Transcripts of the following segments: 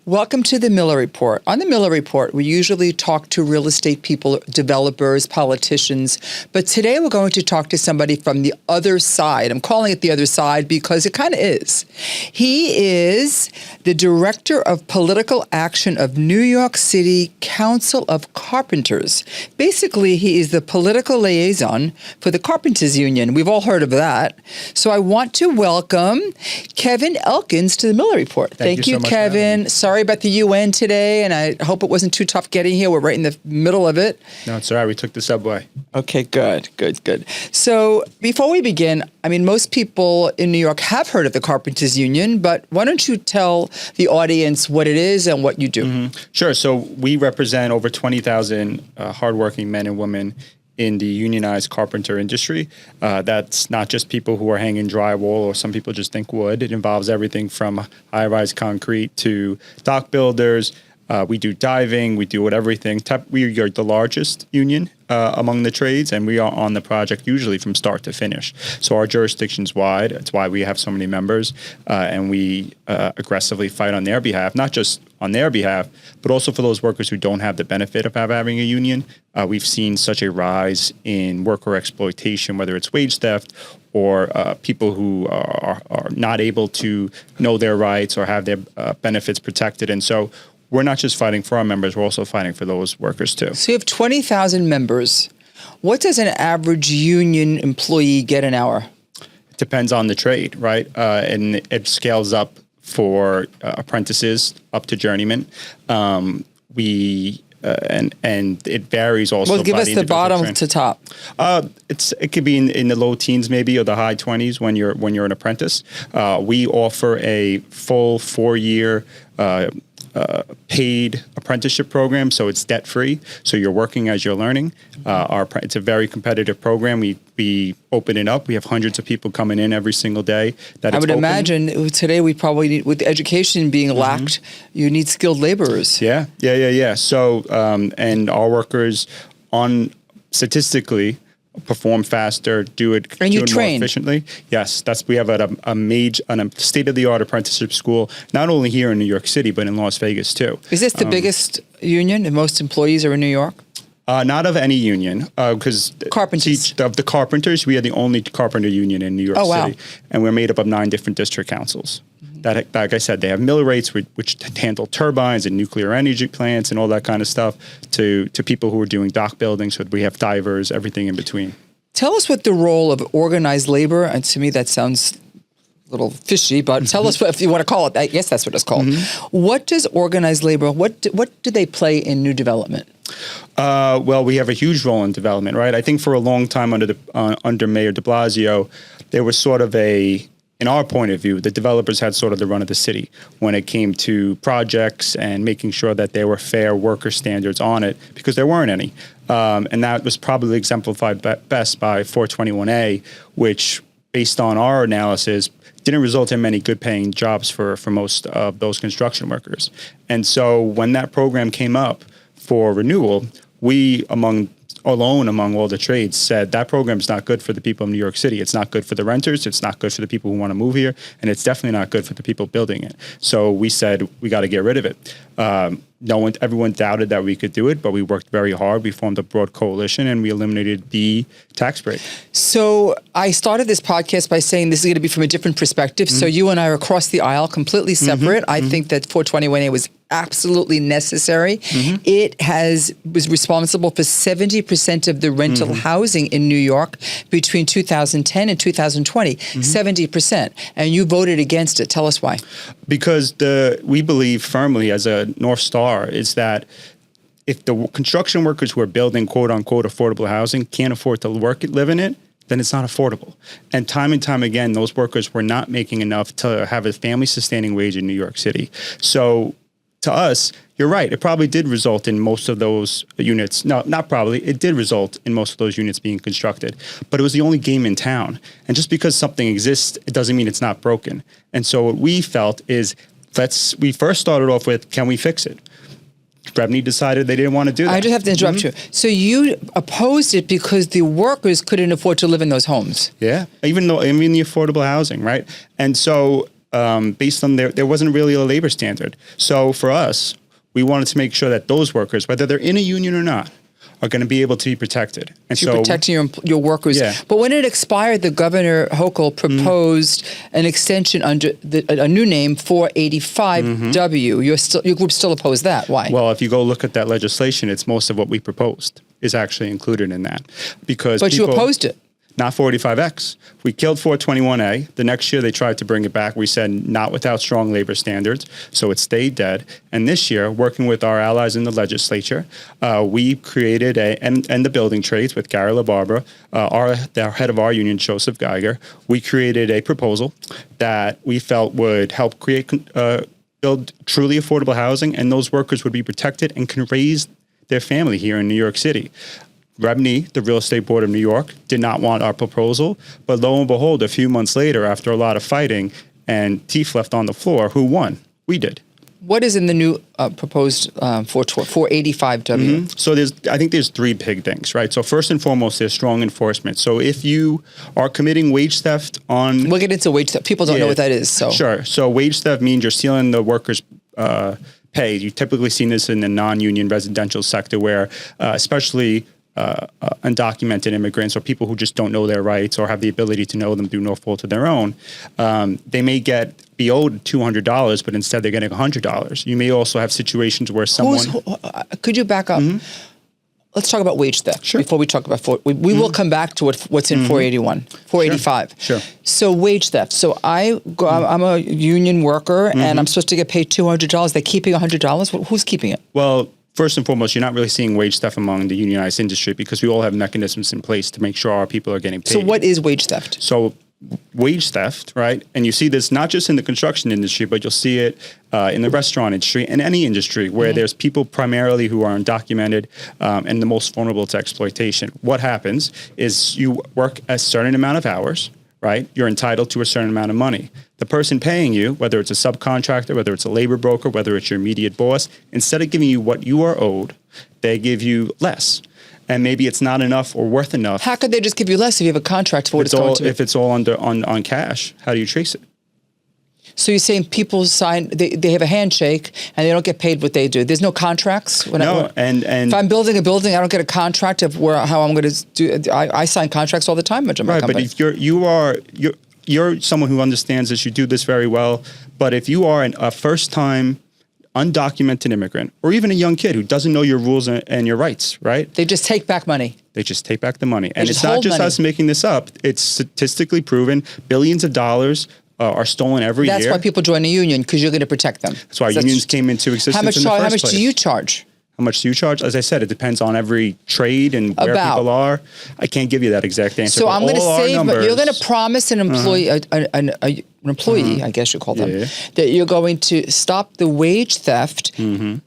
Welcome to the Miller Report. On the Miller Report, we usually talk to real estate people, developers, politicians, but today we're going to talk to somebody from the other side. I'm calling it the other side because it kind of is. He is the Director of Political Action of New York City Council of Carpenters. Basically, he is the political liaison for the Carpenters Union. We've all heard of that. So I want to welcome Kevin Elkins to the Miller Report. Thank you, so Kevin. Sorry about the UN today, and I hope it wasn't too tough getting here. We're right in the middle of it. No, it's all right. We took the subway. Okay, good. So before we begin, I mean, most people in New York have heard of the Carpenters Union, but why don't you tell the audience what it is and what you do? Mm-hmm. Sure. So we represent over 20,000 hardworking men and women in the unionized carpenter industry. That's not just people who are hanging drywall, or some people just think wood. It involves everything from high-rise concrete to dock builders. We do diving. We do everything. We are the largest union among the trades, and we are on the project usually from start to finish. So our jurisdiction's wide. That's why we have so many members, and we aggressively fight on their behalf, not just on their behalf, but also for those workers who don't have the benefit of having a union. We've seen such a rise in worker exploitation, whether it's wage theft or people who are not able to know their rights or have their benefits protected. And so we're not just fighting for our members, we're also fighting for those workers too. So you have 20,000 members. What does an average union employee get an hour? It depends on the trade, right? And it scales up for apprentices up to journeymen. And it varies also. Well, give us the bottom to top. It could be in the low teens maybe, or the high 20s when you're an apprentice. We offer a full 4-year paid apprenticeship program, so it's debt-free. So you're working as you're learning. It's a very competitive program. We open it up. We have hundreds of people coming in every single day. I would imagine today we probably need, with education being lacked, you need skilled laborers. Yeah. So, and our workers statistically perform faster, do it more efficiently. Yes, we have a state-of-the-art apprenticeship school, not only here in New York City, but in Las Vegas too. Is this the biggest union and most employees are in New York? Not of any union, because Carpenters. Of the carpenters, we are the only carpenter union in New York City, and we're made up of 9 different district councils. That, like I said, they have mill rates which handle turbines and nuclear energy plants and all that kind of stuff to people who are doing dock building. So we have divers, everything in between. Tell us what the role of organized labor, and to me that sounds a little fishy, but tell us what, if you want to call it. I guess that's what it's called. Mm-hmm. What does organized labor? What do they play in new development? Well, we have a huge role in development, right? I think for a long time under Mayor de Blasio, there was sort of in our point of view, the developers had sort of the run of the city when it came to projects and making sure that there were fair worker standards on it, because there weren't any. And that was probably exemplified best by 421A, which, based on our analysis, didn't result in many good-paying jobs for most of those construction workers. And so when that program came up for renewal, we, among all the trades, said that program is not good for the people of New York City. It's not good for the renters. It's not good for the people who want to move here. And it's definitely not good for the people building it. So we said, we got to get rid of it. Everyone doubted that we could do it, but we worked very hard. We formed a broad coalition and we eliminated the tax break. So I started this podcast by saying this is going to be from a different perspective. Mm-hmm. So you and I are across the aisle, completely separate. Mm-hmm. I think that 421A was absolutely necessary. Mm-hmm. It was responsible for 70% of the rental housing in New York between 2010 and 2020, 70%. And you voted against it. Tell us why. Because we believe firmly as a North Star is that if the construction workers who are building quote unquote affordable housing can't afford to live in it, then it's not affordable. And time again, those workers were not making enough to have a family sustaining wage in New York City. So to us, you're right. It probably did result in most of those units. No, not probably. It did result in most of those units being constructed. But it was the only game in town. And just because something exists, it doesn't mean it's not broken. And so what we felt is, we first started off with, can we fix it? REBNY decided they didn't want to do that. I just have to interrupt you. So you opposed it because the workers couldn't afford to live in those homes. Yeah, even the affordable housing, right? And so based on there wasn't really a labor standard. So for us, we wanted to make sure that those workers, whether they're in a union or not, are going to be able to be protected. And so you're protecting your workers. Yeah. But when it expired, the Governor Hochul proposed an extension under a new name, 485W. Your group still opposed that. Why? Well, if you go look at that legislation, it's most of what we proposed is actually included in that. But you opposed it. Not 485X. We killed 421A. The next year they tried to bring it back. We said not without strong labor standards, so it stayed dead. And this year, working with our allies in the legislature, we created and the building trades with Gary LaBarbera, the head of our union, Joseph Geiger. We created a proposal that we felt would help build truly affordable housing, and those workers would be protected and can raise their family here in New York City. REBNY, the Real Estate Board of New York, did not want our proposal, but lo and behold, a few months later, after a lot of fighting and teeth left on the floor, who won? We did. What is in the new proposed 485W? So I think there's three big things, right? So first and foremost, there's strong enforcement. So if you are committing wage theft on... We'll get into wage theft. People don't know what that is. So Sure. So wage theft means you're stealing the workers' pay. You've typically seen this in the non-union residential sector where especially... undocumented immigrants or people who just don't know their rights or have the ability to know them through no fault of their own, they may be owed $200, but instead they're getting $100. You may also have situations where someone... Could you back up? Let's talk about wage theft before we talk about... We will come back to what's in 485. Sure. So wage theft. So I'm a union worker and I'm supposed to get paid $200. They're keeping $100. Who's keeping it? Well... First and foremost, you're not really seeing wage theft among the unionized industry because we all have mechanisms in place to make sure our people are getting paid. So what is wage theft? So wage theft, right? And you see this not just in the construction industry, but you'll see it in the restaurant industry and any industry where there's people primarily who are undocumented and the most vulnerable to exploitation. What happens is you work a certain amount of hours, right? You're entitled to a certain amount of money. The person paying you, whether it's a subcontractor, whether it's a labor broker, whether it's your immediate boss, instead of giving you what you are owed, they give you less. And maybe it's not enough or worth enough. How could they just give you less if you have a contract for what it's going to be? If it's all on cash, how do you trace it? So you're saying people sign, they have a handshake and they don't get paid what they do. There's no contracts? And if I'm building a building, I don't get a contract of how I'm going to do. I sign contracts all the time at my company. But if you're someone who understands this, you do this very well. But if you are a first-time undocumented immigrant or even a young kid who doesn't know your rules and your rights, right? They just take back money. They just take back the money. And it's not just us making this up. It's statistically proven. Billions of dollars are stolen every year. That's why people join a union, because you're going to protect them. That's why unions came into existence in the first place. How much do you charge? How much do you charge? As I said, it depends on every trade and where people are. I can't give you that exact answer. So I'm going to say, but you're going to promise an employee, an employee, I guess you call them, that you're going to stop the wage theft,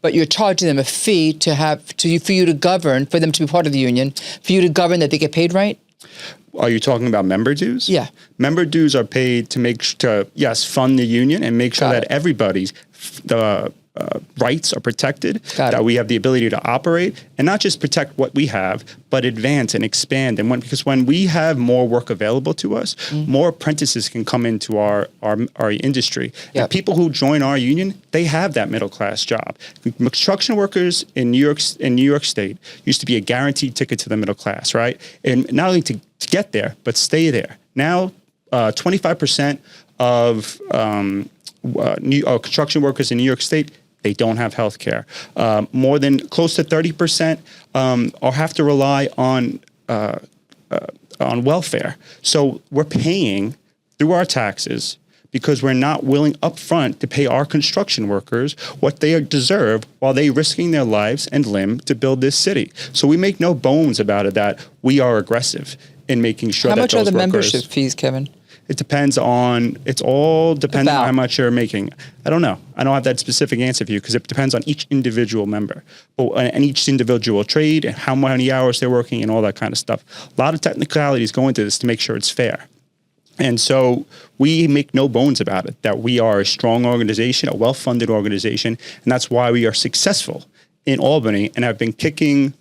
but you're charging them a fee for you to govern, for them to be part of the union, for you to govern that they get paid right? Are you talking about member dues? Yeah. Member dues are paid to fund the union and make sure that everybody's rights are protected, that we have the ability to operate and not just protect what we have, but advance and expand. And because when we have more work available to us, more apprentices can come into our industry. Yep. And people who join our union, they have that middle class job. Construction workers in New York State used to be a guaranteed ticket to the middle class, right? And not only to get there, but stay there. Now, 25% of construction workers in New York State, they don't have health care. More than close to 30% have to rely on welfare. So we're paying through our taxes because we're not willing upfront to pay our construction workers what they deserve while they risking their lives and limb to build this city. So we make no bones about it that we are aggressive in making sure that those workers... How much are the membership fees, Kevin? It all depends on how much you're making. I don't know. I don't have that specific answer for you because it depends on each individual member and each individual trade and how many hours they're working and all that kind of stuff. A lot of technicalities go into this to make sure it's fair. And so we make no bones about it, that we are a strong organization, a well-funded organization, and that's why we are successful in Albany and have been kicking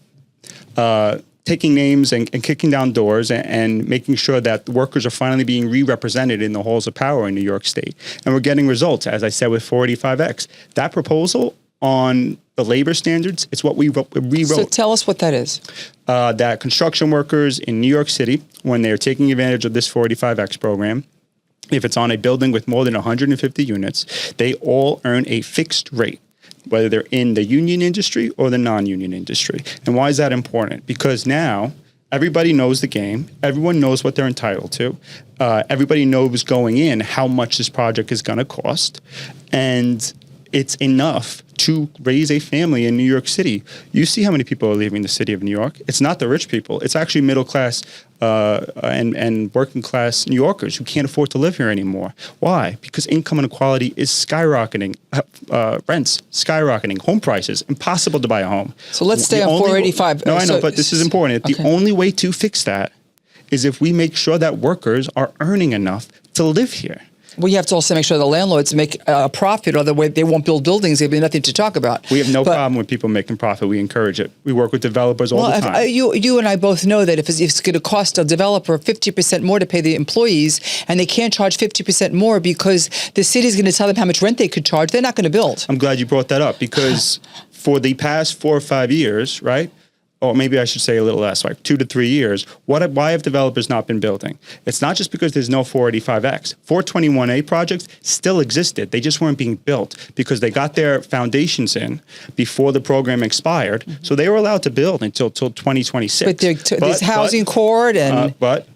taking names and kicking down doors and making sure that workers are finally being re-represented in the halls of power in New York State. And we're getting results, as I said, with 485X. That proposal on the labor standards, it's what we rewrote. So tell us what that is. That construction workers in New York City, when they're taking advantage of this 485X program, if it's on a building with more than 150 units, they all earn a fixed rate, whether they're in the union industry or the non-union industry. And why is that important? Because now everybody knows the game. Everyone knows what they're entitled to. Everybody knows going in how much this project is going to cost. And it's enough to raise a family in New York City. You see how many people are leaving the city of New York. It's not the rich people. It's actually middle class and working class New Yorkers who can't afford to live here anymore. Why? Because income inequality is skyrocketing, rents skyrocketing, home prices, impossible to buy a home. So let's stay on 485. No, I know, but this is important. Okay. The only way to fix that is if we make sure that workers are earning enough to live here. We have to also make sure the landlords make a profit, or the way they won't build buildings. There'll be nothing to talk about. We have no problem with people making profit. We encourage it. We work with developers all the time. You and I both know that if it's going to cost a developer 50% more to pay the employees, and they can't charge 50% more because the city's going to tell them how much rent they could charge, they're not going to build. I'm glad you brought that up, because for the past 4 or 5 years, right? Or maybe I should say a little less, like 2 to 3 years, why have developers not been building? It's not just because there's no 485X. 421A projects still existed. They just weren't being built because they got their foundations in before the program expired. Mm-hmm. So they were allowed to build until 2026. But there's housing court and... But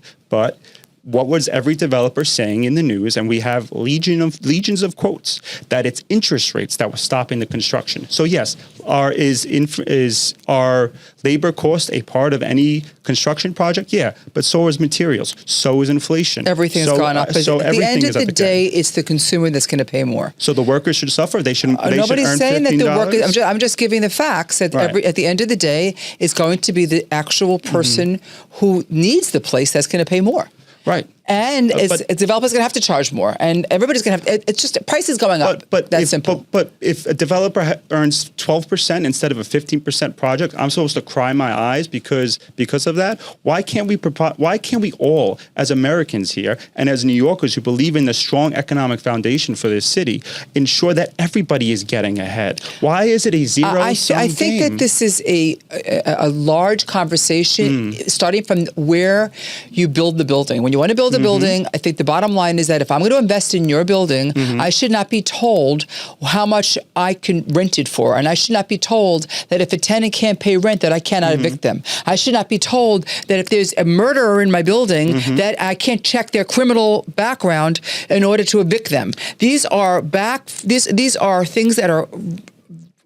what was every developer saying in the news? And we have legions of quotes that it's interest rates that were stopping the construction. So yes, is our labor cost a part of any construction project? Yeah, but so is materials. So is inflation. Everything's gone up. So at the end of the day, again. It's the consumer that's going to pay more. So the workers should suffer. They shouldn't. Nobody's should earn saying that the $15? workers. I'm just giving the facts that Right. at the end of the day, it's going to be the actual person who needs the place that's going to pay more. Right. And a developer's going to have to charge more, and everybody's going to have. It's just price is going up. But that's simple. But if a developer earns 12% instead of a 15% project, I'm supposed to cry my eyes because of that. Why can't we all, as Americans here and as New Yorkers who believe in the strong economic foundation for this city, ensure that everybody is getting ahead? Why is it a zero-sum I think game? that this is a large conversation, starting from where you build the building. When you want to build a building, I think the bottom line is that if I'm going to invest in your building, I should not be told how much I can rent it for. And I should not be told that if a tenant can't pay rent that I cannot evict them. I should not be told that if there's a murderer in my building that I can't check their criminal background in order to evict them. These are things that are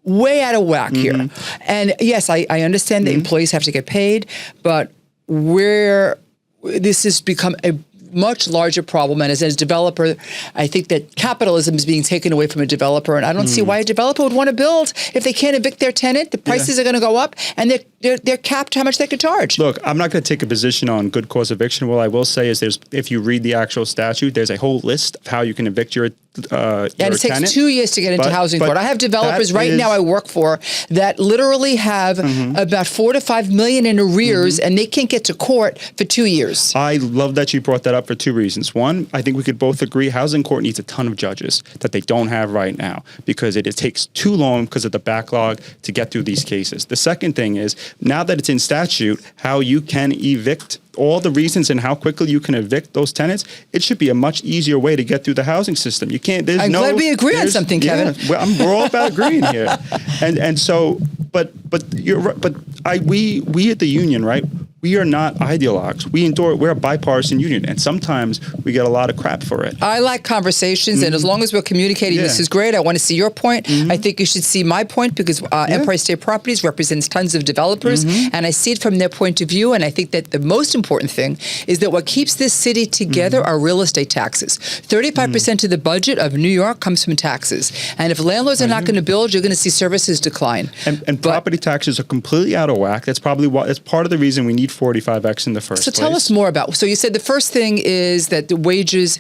way out of whack here. And yes, I understand that employees have to get paid, but this has become a much larger problem. And as a developer, I think that capitalism is being taken away from a developer. And I don't see why a developer would want to build if they can't evict their tenant. The prices are going to go up, and they're capped how much they could charge. Look, I'm not going to take a position on good cause eviction. What I will say is if you read the actual statute, there's a whole list of how you can evict your and it takes tenant. 2 years to get into housing court. I have developers now I work for that literally have about 4 to 5 million in arrears, and they can't get to court for 2 years. I love that you brought that up for 2 reasons. One, I think we could both agree housing court needs a ton of judges that they don't have right now because it takes too long because of the backlog to get through these cases. The second thing is, now that it's in statute, how you can evict, all the reasons and how quickly you can evict those tenants, it should be a much easier way to get through the housing system. You can't. I'm glad we agree on something, Kevin. Yeah, we're all about agreeing here, and so, but you're right. But we at the union, right? We are not ideologues. We're a bipartisan union, and sometimes we get a lot of crap for it. I like conversations, and as long as we're communicating, this is great. I want to see your point. I think you should see my point because Empire State Properties represents tons of developers, and I see it from their point of view. And I think that the most important thing is that what keeps this city together are real estate taxes. 35% of the budget of New York comes from taxes, and if landlords are not going to build, you're going to see services decline. And property taxes are completely out of whack. That's probably that's part of the reason we need 45X in the first place. So tell us more about, so you said the first thing is that the wages,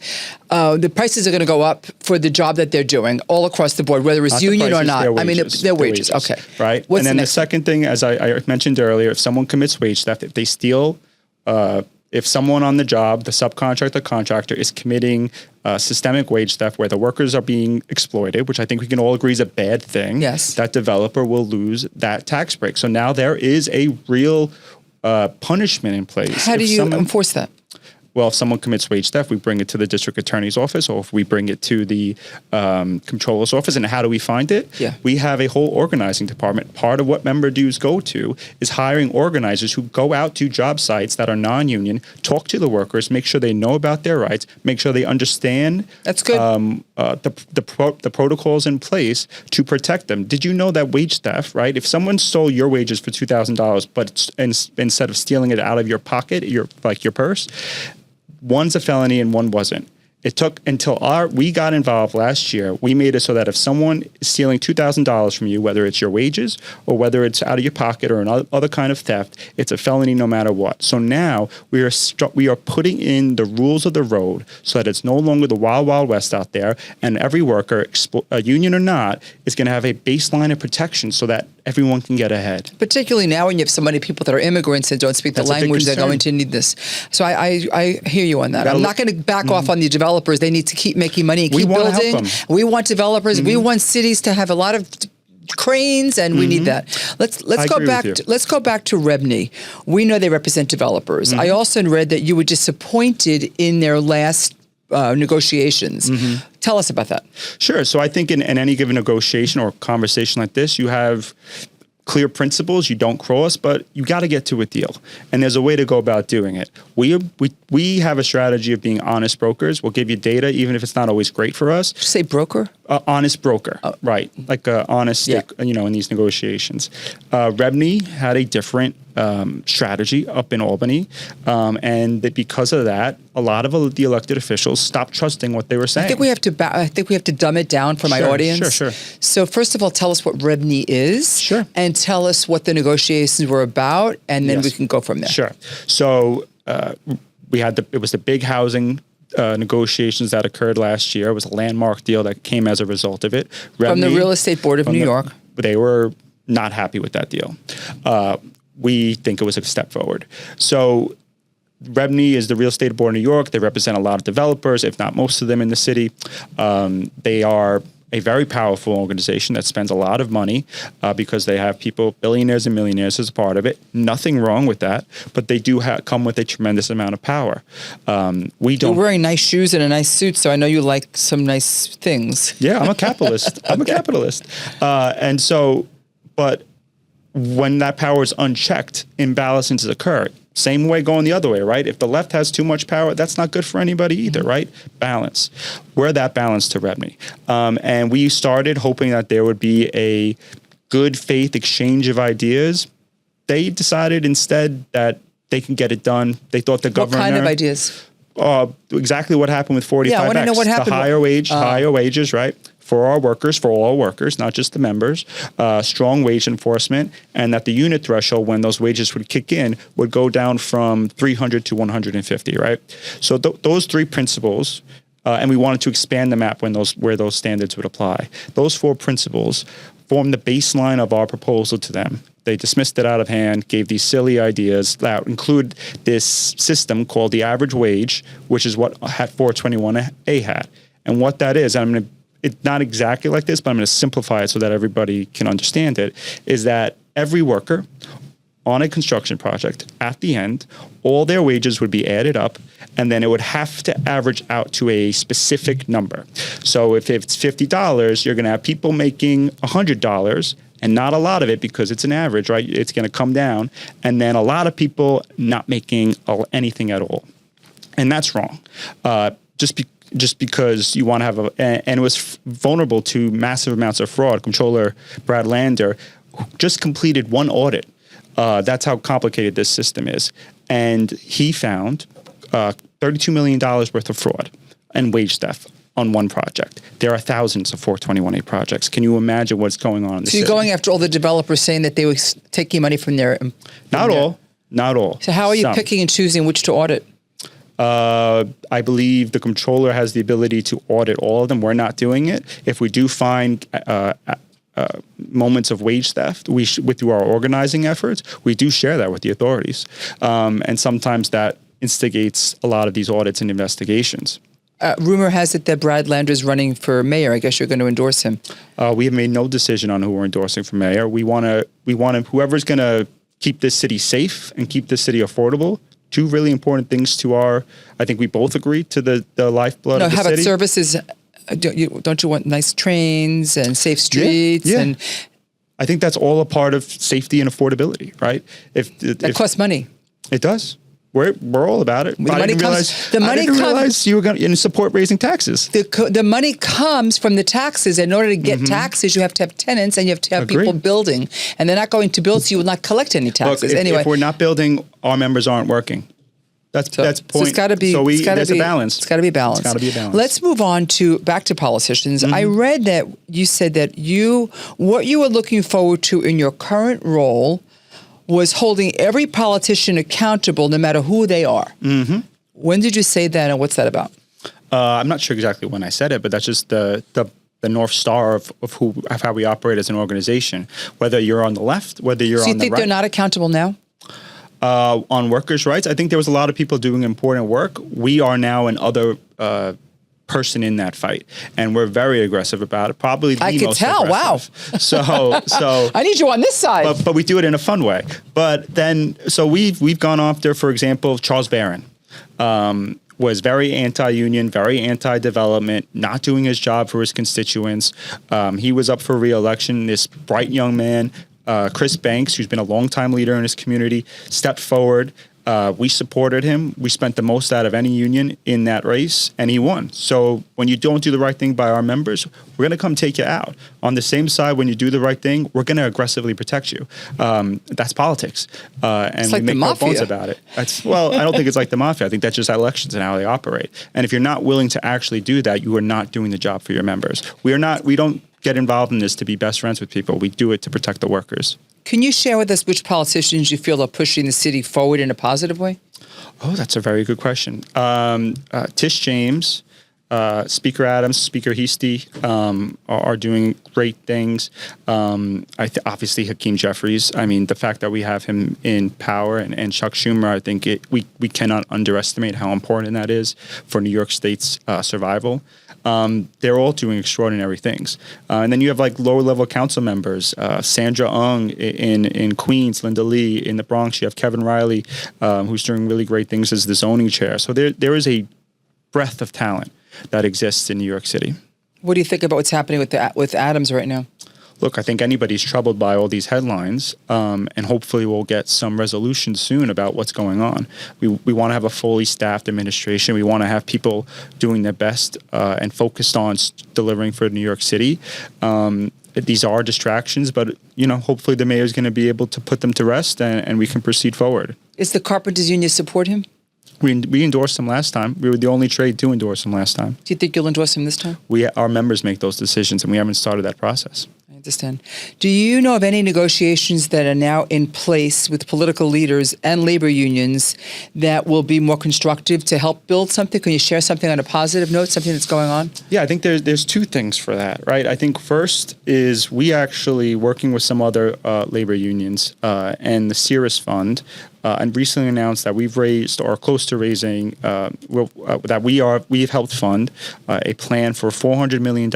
the prices are going to go up for the job that they're doing all across the board, whether it's union or not. Their I mean, wages, their wages. Okay. Right. What's and then the the second thing, as I mentioned earlier, if someone commits wage theft, if they steal, if someone on the job, the subcontractor, contractor, is committing systemic wage theft where the workers are being exploited, which I think we can all agree is a bad thing, yes, that developer will lose that tax break. So now there is a real punishment in place. How do you enforce that? Well, if someone commits wage theft, we bring it to the district attorney's office, or if we bring it to the comptroller's office. And how do we find it? Yeah. We have a whole organizing department. Part of what member dues go to is hiring organizers who go out to job sites that are non-union, talk to the workers, make sure they know about their rights, make sure they understand That's good. The protocols in place to protect them. Did you know that wage theft, right? If someone stole your wages for $2,000, but instead of stealing it out of your pocket, your purse, one's a felony and one wasn't. It took until we got involved last year. We made it so that if someone is stealing $2,000 from you, whether it's your wages or whether it's out of your pocket or another kind of theft, it's a felony no matter what. So now we are putting in the rules of the road so that it's no longer the wild, wild west out there, and every worker, union or not, is going to have a baseline of protection so that everyone can get ahead. Particularly now when you have so many people that are immigrants and don't speak the language, they're going to need this. So I hear you on that. I'm not going to back off on the developers. They need to keep making money and keep building. We want developers. We want cities to have a lot of cranes, and we need that. Let's go back. Let's go back to Rebney. We know they represent developers. I also read that you were disappointed in their last negotiations. Tell us about that. Sure. So I think in any given negotiation or conversation like this, you have clear principles you don't cross, but you got to get to a deal. And there's a way to go about doing it. We have a strategy of being honest brokers. We'll give you data, even if it's not always great for us. Did you say broker? Honest broker, right. Like honest, in these negotiations. Rebney had a different strategy up in Albany. And because of that, a lot of the elected officials stopped trusting what they were saying. I think we have to dumb it down for my audience. Sure. So first of all, tell us what Rebney is. Sure. And tell us what the negotiations were about, and then we can go from there. Sure. So it was the big housing negotiations that occurred last year. It was a landmark deal that came as a result of it. From the Real Estate Board of New York. They were not happy with that deal. We think it was a step forward. So Rebney is the Real Estate Board of New York. They represent a lot of developers, if not most of them in the city. They are a very powerful organization that spends a lot of money because they have people, billionaires and millionaires as a part of it. Nothing wrong with that, but they do come with a tremendous amount of power. You're wearing nice shoes and a nice suit, so I know you like some nice things. Yeah, I'm a capitalist. I'm a capitalist. But when that power is unchecked, imbalances occur. Same way going the other way, right? If the left has too much power, that's not good for anybody either, right? Balance. We're that balance to Rebney. And we started hoping that there would be a good faith exchange of ideas. They decided instead that they can get it done. They thought the governor... What kind of ideas? Exactly what happened with 45X. Yeah, I want to know what happened. The higher wages, right? For our workers, for all workers, not just the members, strong wage enforcement, and that the unit threshold when those wages would kick in would go down from 300 to 150, right? So those three principles, and we wanted to expand the map where those standards would apply. Those four principles form the baseline of our proposal to them. They dismissed it out of hand, gave these silly ideas that include this system called the average wage, which is what 421A had. And what that is, it's not exactly like this, but I'm going to simplify it so that everybody can understand it, is that every worker on a construction project, at the end, all their wages would be added up, and then it would have to average out to a specific number. So if it's $50, you're going to have people making $100, and not a lot of it because it's an average, right? It's going to come down, and then a lot of people not making anything at all. And that's wrong. Just because you want to have and it was vulnerable to massive amounts of fraud. Comptroller Brad Lander just completed one audit. That's how complicated this system is. And he found $32 million worth of fraud and wage theft on one project. There are thousands of 421A projects. Can you imagine what's going on in the city? So you're going after all the developers saying that they were taking money from their... Not all. Not all. So how are you Some. picking and choosing which to audit? I believe the controller has the ability to audit all of them. We're not doing it. If we do find moments of wage theft, through our organizing efforts, we do share that with the authorities. And sometimes that instigates a lot of these audits and investigations. Rumor has it that Brad Lander's running for mayor. I guess you're going to endorse him. We have made no decision on who we're endorsing for mayor. We want to, whoever's going to keep this city safe and keep this city affordable. Two really important things to I think we both agree to the lifeblood of the how city. about services? Don't you want nice trains and safe streets? Yeah. And I think that's all a part of safety and affordability, right? That costs money. It does. We're all about it. I didn't realize you were going to support raising taxes. The money comes from the taxes. In order to get taxes, you have to have tenants and you have to have people building. And they're not going to build, so you will not collect any taxes. Look, anyway, if we're not building, our members aren't working. That's point. So it's got to be. There's a balance. It's got to be balanced. It's got to be a balance. Let's move on back to politicians. I read that you said that what you were looking forward to in your current role was holding every politician accountable, no matter who they are. Mm-hmm. When did you say that, and what's that about? I'm not sure exactly when I said it, but that's just the North Star of how we operate as an organization. Whether you're on the left, whether you're on the right. So you think they're not accountable now? On workers' rights, I think there was a lot of people doing important work. We are now another person in that fight, and we're very aggressive about it. Probably the I could most tell. aggressive. Wow. So I need you on this side. But we do it in a fun way. But then, so we've gone after, for example, Charles Barron. Was very anti-union, very anti-development, not doing his job for his constituents. He was up for re-election. This bright young man, Chris Banks, who's been a longtime leader in his community, stepped forward. We supported him. We spent the most out of any union in that race, and he won. So when you don't do the right thing by our members, we're going to come take you out. On the same side, when you do the right thing, we're going to aggressively protect you. That's politics. And it's like we make the no mafia. bones about it. I don't think it's like the mafia. I think that's just elections and how they operate. And if you're not willing to actually do that, you are not doing the job for your members. We don't get involved in this to be best friends with people. We do it to protect the workers. Can you share with us which politicians you feel are pushing the city forward in a positive way? Oh, that's a very good question. Tish James, Speaker Adams, Speaker Heastie are doing great things. Obviously, Hakeem Jeffries. I mean, the fact that we have him in power and Chuck Schumer, I think we cannot underestimate how important that is for New York State's survival. They're all doing extraordinary things. And then you have like lower level council members, Sandra Ung in Queens, Linda Lee in the Bronx. You have Kevin Riley, who's doing really great things as the zoning chair. So there is a breadth of talent that exists in New York City. What do you think about what's happening with Adams right now? Look, I think anybody's troubled by all these headlines, and hopefully we'll get some resolution soon about what's going on. We want to have a fully staffed administration. We want to have people doing their best and focused on delivering for New York City. These are distractions, but hopefully the mayor is going to be able to put them to rest, and we can proceed forward. Is the Carpenters Union support him? We endorsed him last time. We were the only trade to endorse him last time. Do you think you'll endorse him this time? Our members make those decisions, and we haven't started that process. I understand. Do you know of any negotiations that are now in place with political leaders and labor unions that will be more constructive to help build something? Can you share something on a positive note, something that's going on? Yeah, I think there's two things for that, right? I think first is we actually working with some other labor unions and the Cirrus Fund and recently announced that we've raised or are close to raising that we've helped fund a plan for $400 million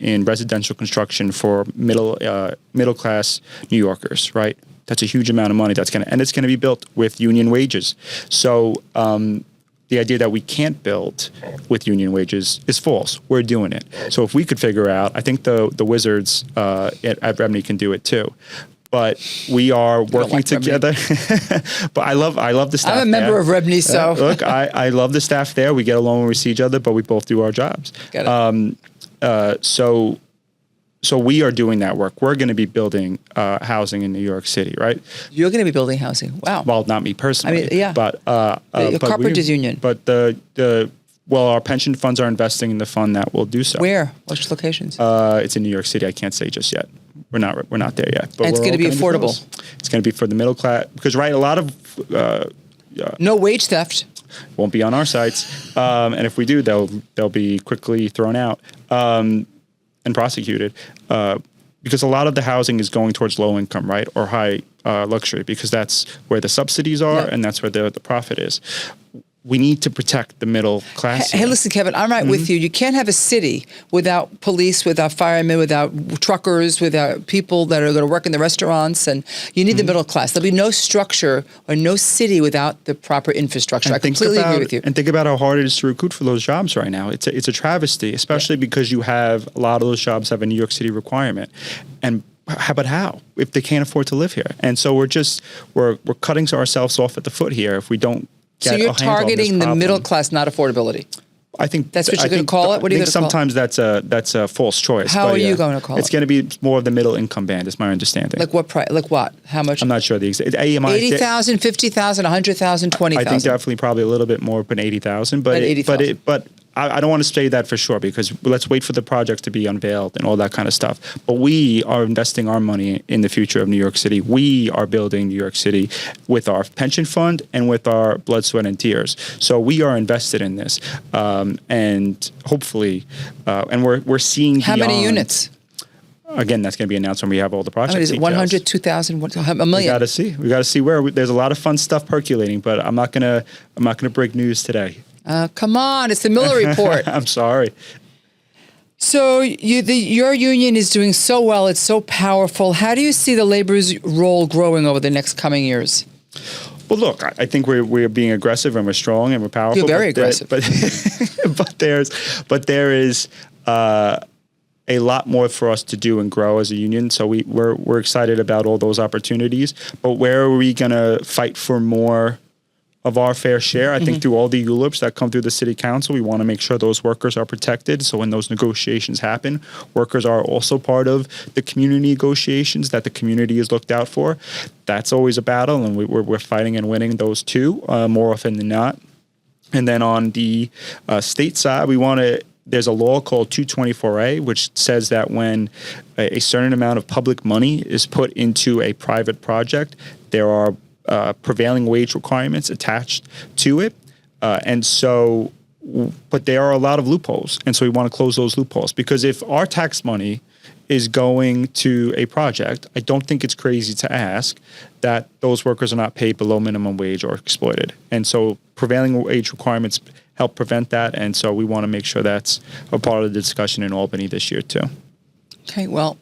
in residential construction for middle class New Yorkers, right? That's a huge amount of money it's going to be built with union wages. So the idea that we can't build with union wages is false. We're doing it. So if we could figure out, I think the wizards at Remney can do it too. But we are working together. But I love the staff. I'm a member of Rebney, so look, I love the staff there. We get along when we see each other, but we both do our jobs. Got it. So we are doing that work. We're going to be building housing in New York City, right? You're going to be building housing. Wow. Well, not me personally. I mean, yeah. But the Carpenters Union. But our pension funds are investing in the fund that will do so. Where? Which locations? It's in New York City. I can't say just yet. we're not there yet. But And it's we're going to all be gonna affordable. close. It's going to be for the middle class because a lot of No wage theft. won't be on our sites, and if we do, they'll be quickly thrown out and prosecuted. Because a lot of the housing is going towards low income, right, or high luxury, because that's where the subsidies are and that's where the profit is. We need to protect the middle class. Hey, listen, Kevin, I'm right with you. You can't have a city without police, without firemen, without truckers, without people that are going to work in the restaurants, and you need the middle class. There'll be no structure or no city without the proper infrastructure. I completely agree with you. And think about how hard it is to recruit for those jobs right now. It's a travesty, especially because you have a lot of those jobs have a New York City requirement. And how if they can't afford to live here? And so we're cutting ourselves off at the foot here if we don't. So you're targeting the middle class, not affordability. I think that's what you're going to call it. What are you going to call it? Sometimes that's a false choice. How are you going to call it? It's going to be more of the middle income band, is my understanding. Like what price? Like what? How much? I'm not sure the exact. 80,000, 50,000, 100,000, 20,000. I think definitely probably a little bit more than 80,000. But I don't want to say that for sure because let's wait for the projects to be unveiled and all that kind of stuff. But we are investing our money in the future of New York City. We are building New York City with our pension fund and with our blood, sweat, and tears. So we are invested in this, and hopefully, and we're seeing how many units. Again, that's going to be announced when we have all the projects. Is it 100, 2,000, a million? We got to see where. There's a lot of fun stuff percolating, but I'm not gonna break news today. Come on, it's the Miller Report. I'm sorry. So your union is doing so well. It's so powerful. How do you see the labor's role growing over the next coming years? Well, look, I think we're being aggressive and we're strong and we're powerful. You're very aggressive. But there is a lot more for us to do and grow as a union. So we're excited about all those opportunities. But where are we going to fight for more of our fair share? I think through all the ULIPs that come through the city council, we want to make sure those workers are protected. So when those negotiations happen, workers are also part of the community negotiations that the community is looked out for. That's always a battle, and we're fighting and winning those too, more often than not. And then on the state side, there's a law called 224A, which says that when a certain amount of public money is put into a private project, there are prevailing wage requirements attached to it. But there are a lot of loopholes. And so we want to close those loopholes because if our tax money is going to a project, I don't think it's crazy to ask that those workers are not paid below minimum wage or exploited. And so prevailing wage requirements help prevent that. And so we want to make sure that's a part of the discussion in Albany this year too. Okay, well,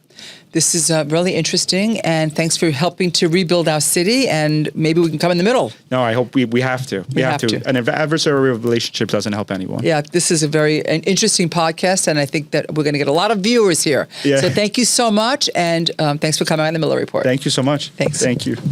this is really interesting, and thanks for helping to rebuild our city, and maybe we can come in the middle. No, I hope we have to. We have to. An adversarial relationship doesn't help anyone. Yeah, this is an interesting podcast, and I think that we're going to get a lot of viewers here. Yeah. So thank you so much, and thanks for coming on the Miller Report. Thank you so much. Thanks. Thank you.